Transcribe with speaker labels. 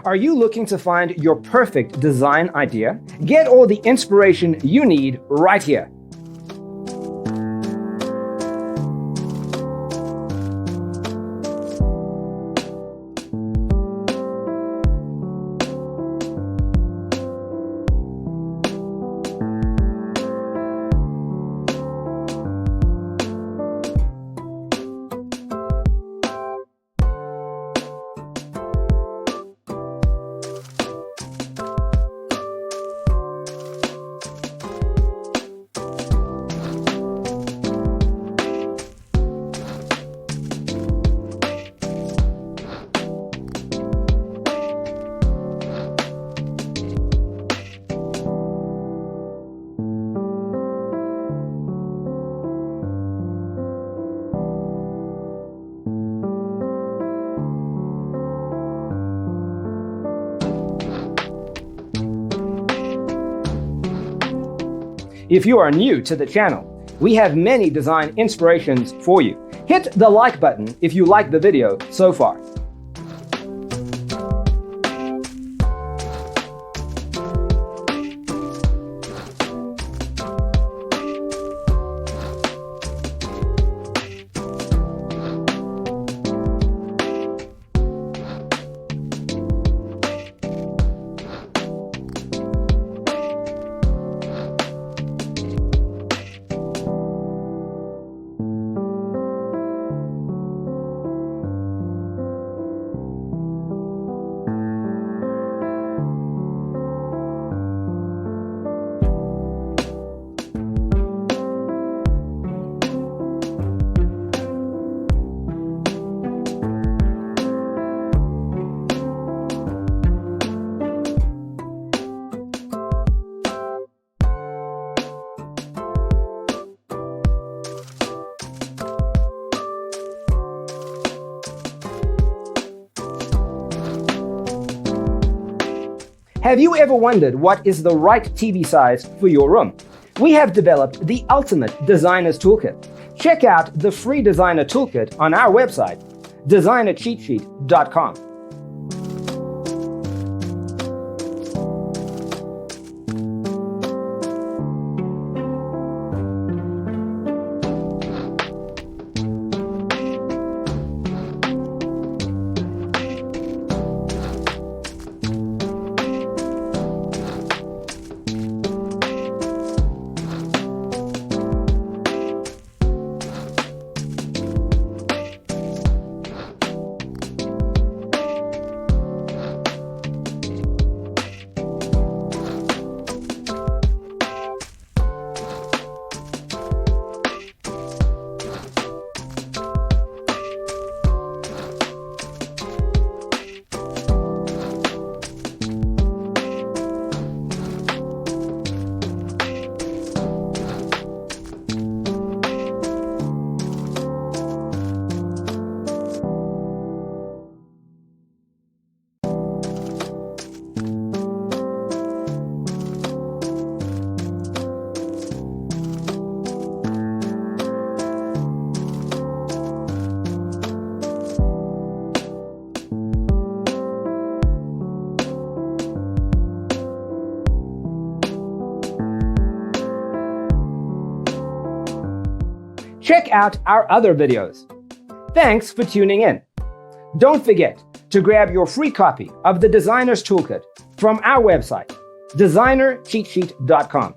Speaker 1: Are you looking to find your perfect design idea? Get all the inspiration you need right here. If you are new to the channel, we have many design inspirations for you. Hit the like button if you like the video so far. Have you ever wondered what is the right TV size for your room? We have developed the ultimate designer's toolkit. Check out the free designer toolkit on our website, designercheatsheet.com. Check out our other videos. Thanks for tuning in. Don't forget to grab your free copy of the Designer's Toolkit from our website, designercheatsheet.com.